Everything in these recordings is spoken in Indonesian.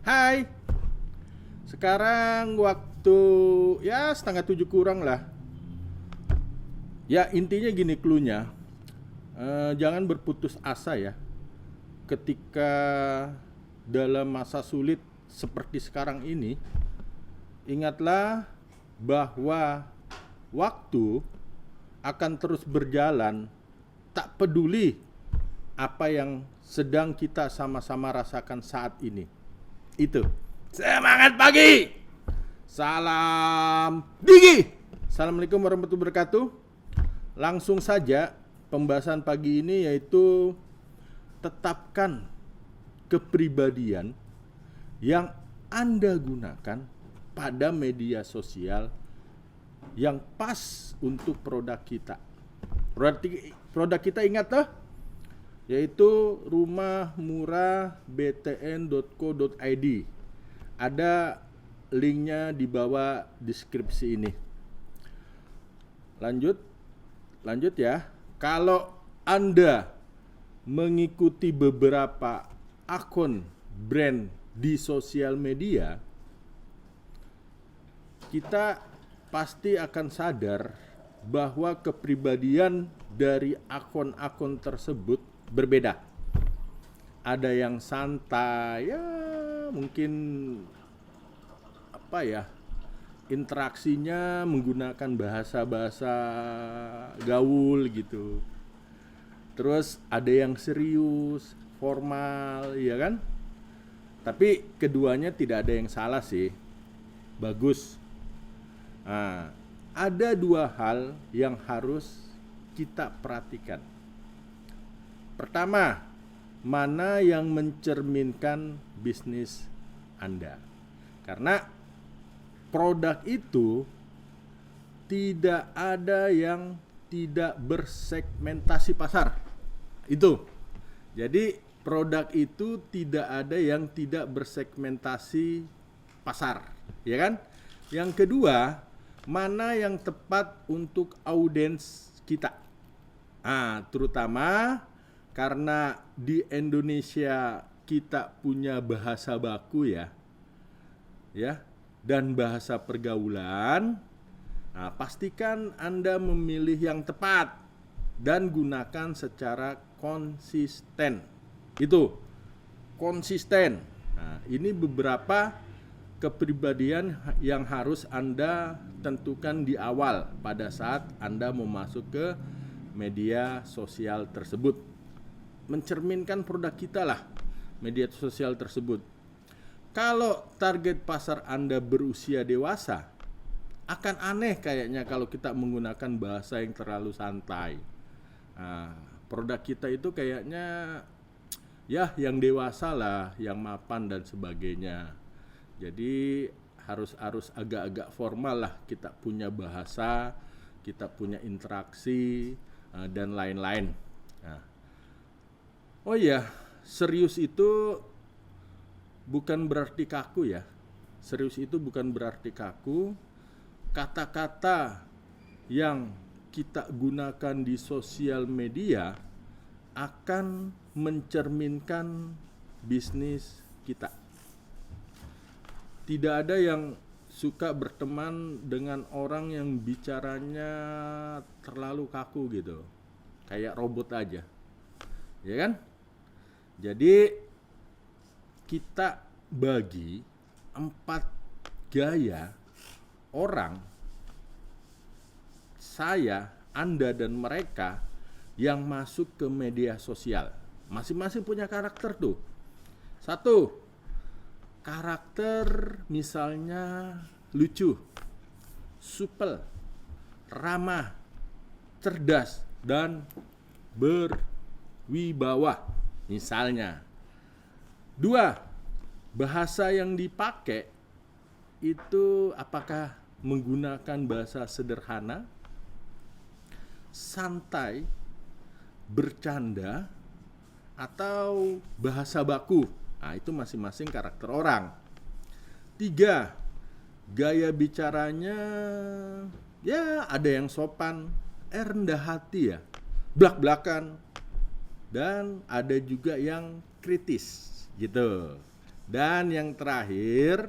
Hai, sekarang waktu ya 6:30 kurang lah. Ya intinya gini cluenya, jangan berputus asa ya. Ketika dalam masa sulit seperti sekarang ini, ingatlah bahwa waktu akan terus berjalan, tak peduli apa yang sedang kita sama-sama rasakan saat ini. Itu. Semangat pagi. Salam gigi. Assalamualaikum warahmatullahi wabarakatuh. Langsung saja pembahasan pagi ini yaitu tetapkan kepribadian yang Anda gunakan pada media sosial yang pas untuk produk kita. Produk kita ingat toh? Yaitu rumahmurahbtn.co.id. Ada linknya di bawah deskripsi ini. Lanjut ya. Kalau Anda mengikuti beberapa akun brand di sosial media, kita pasti akan sadar bahwa kepribadian dari akun-akun tersebut berbeda. Ada yang santai, ya mungkin interaksinya menggunakan bahasa-bahasa gaul gitu. Terus ada yang serius, formal, ya kan? Tapi keduanya tidak ada yang salah sih. Bagus. Nah, ada dua hal yang harus kita perhatikan. Pertama, mana yang mencerminkan bisnis Anda? Karena produk itu tidak ada yang tidak bersegmentasi pasar. Itu. Jadi produk itu tidak ada yang tidak bersegmentasi pasar, ya kan? Yang kedua, mana yang tepat untuk audiens kita? Terutama karena di Indonesia kita punya bahasa baku ya, dan bahasa pergaulan. Pastikan Anda memilih yang tepat dan gunakan secara konsisten. Itu konsisten. Ini beberapa kepribadian yang harus Anda tentukan di awal pada saat Anda mau masuk ke media sosial tersebut. Mencerminkan produk kita lah media sosial tersebut. Kalau target pasar Anda berusia dewasa, akan aneh kayaknya kalau kita menggunakan bahasa yang terlalu santai. Produk kita itu kayaknya ya yang dewasa lah, yang mapan dan sebagainya. Jadi harus agak-agak formal lah, kita punya bahasa, kita punya interaksi dan lain-lain. Oh iya, serius itu bukan berarti kaku ya. Serius itu bukan berarti kaku. Kata-kata yang kita gunakan di sosial media akan mencerminkan bisnis kita. Tidak ada yang suka berteman dengan orang yang bicaranya terlalu kaku gitu. Kayak robot aja. Ya kan? Jadi kita bagi 4 gaya orang, saya, Anda, dan mereka yang masuk ke media sosial. Masing-masing punya karakter tuh. 1, karakter misalnya lucu, supel, ramah, cerdas, dan berwibawa misalnya. 2, bahasa yang dipakai itu apakah menggunakan bahasa sederhana, santai, bercanda, atau bahasa baku. Itu masing-masing karakter orang. 3, gaya bicaranya ya ada yang sopan, rendah hati ya, blak-blakan, dan ada juga yang kritis gitu. Dan yang terakhir,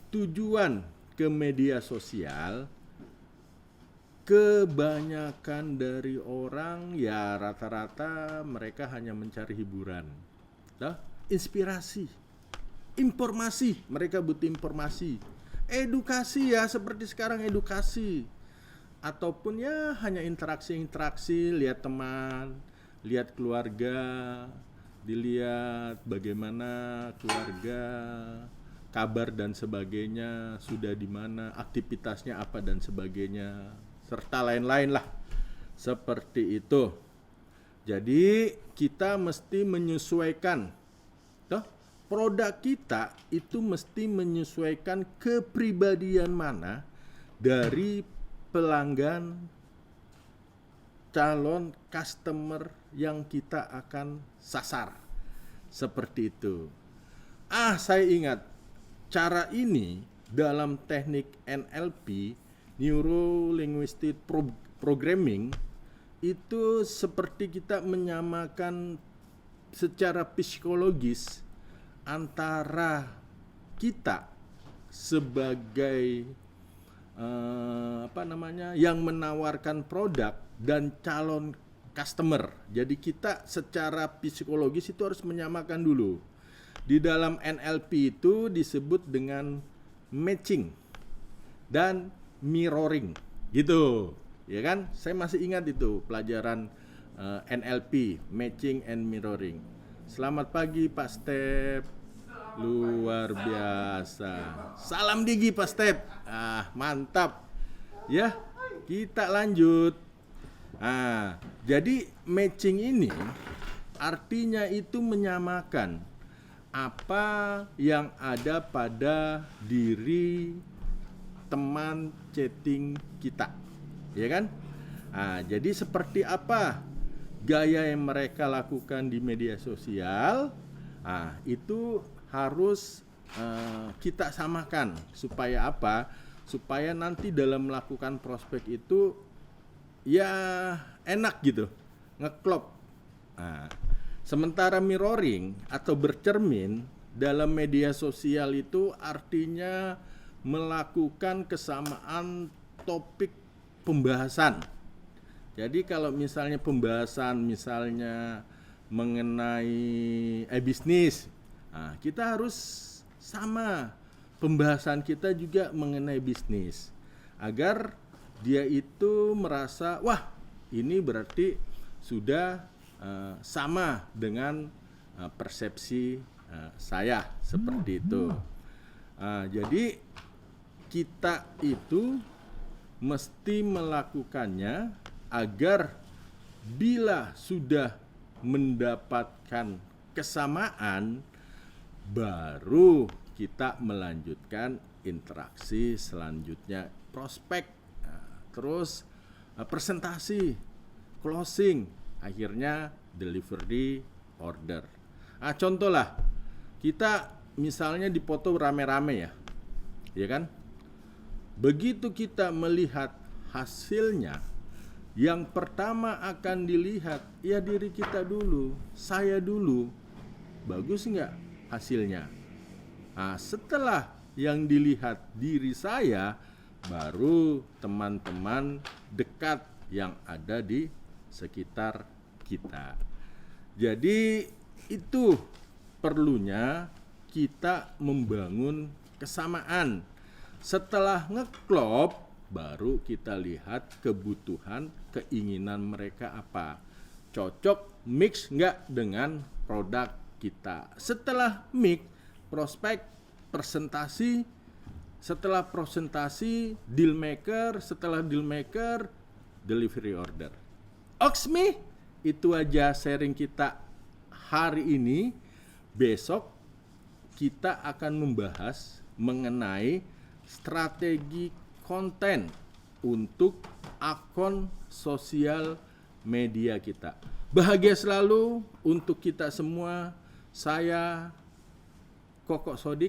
tujuan ke media sosial, kebanyakan dari orang ya rata-rata mereka hanya mencari hiburan, inspirasi, informasi, mereka butuh informasi, edukasi ya seperti sekarang edukasi, ataupun ya hanya interaksi, lihat teman, lihat keluarga, dilihat bagaimana keluarga, kabar dan sebagainya, sudah di mana, aktivitasnya apa dan sebagainya, serta lain-lain lah. Seperti itu. Jadi kita mesti menyesuaikan produk kita itu mesti menyesuaikan kepribadian mana dari pelanggan, calon customer yang kita akan sasar. Seperti itu. Saya ingat cara ini dalam teknik NLP, Neuro Linguistic Programming, itu seperti kita menyamakan secara psikologis antara kita sebagai yang menawarkan produk dan calon customer. Jadi kita secara psikologis itu harus menyamakan dulu. Di dalam NLP itu disebut dengan matching dan mirroring, gitu, ya kan? Saya masih ingat itu pelajaran NLP, matching and mirroring. Selamat pagi Pak Step, luar biasa. Salam Digi Pak Step, mantap. Ya, kita lanjut. Jadi matching ini artinya itu menyamakan apa yang ada pada diri teman chatting kita, ya kan? Jadi seperti apa gaya yang mereka lakukan di media sosial, itu harus kita samakan. Supaya apa? Supaya nanti dalam melakukan prospek itu ya enak gitu, ngeklop. Sementara mirroring atau bercermin dalam media sosial itu artinya melakukan kesamaan topik pembahasan. Jadi kalau misalnya pembahasan misalnya mengenai bisnis, kita harus sama pembahasan kita juga mengenai bisnis, agar dia itu merasa wah ini berarti sudah sama dengan persepsi saya, seperti itu. Jadi kita itu mesti melakukannya agar bila sudah mendapatkan kesamaan, baru kita melanjutkan interaksi selanjutnya, prospek, terus presentasi, closing, akhirnya delivery order. Contoh lah, kita misalnya dipoto rame-rame ya kan? Begitu kita melihat hasilnya, yang pertama akan dilihat ya diri kita dulu, saya dulu, bagus nggak hasilnya? Setelah yang dilihat diri saya, baru teman-teman dekat yang ada di sekitar kita. Jadi itu perlunya kita membangun kesamaan. Setelah ngeklop, baru kita lihat kebutuhan, keinginan mereka apa. Cocok, mix nggak dengan produk kita. Setelah mix, prospek, presentasi, setelah presentasi, deal maker, setelah deal maker, delivery order. Oxme, itu aja sharing kita hari ini. Besok kita akan membahas mengenai strategi konten untuk akun sosial media kita. Bahagia selalu untuk kita semua. Saya Koko Sodik.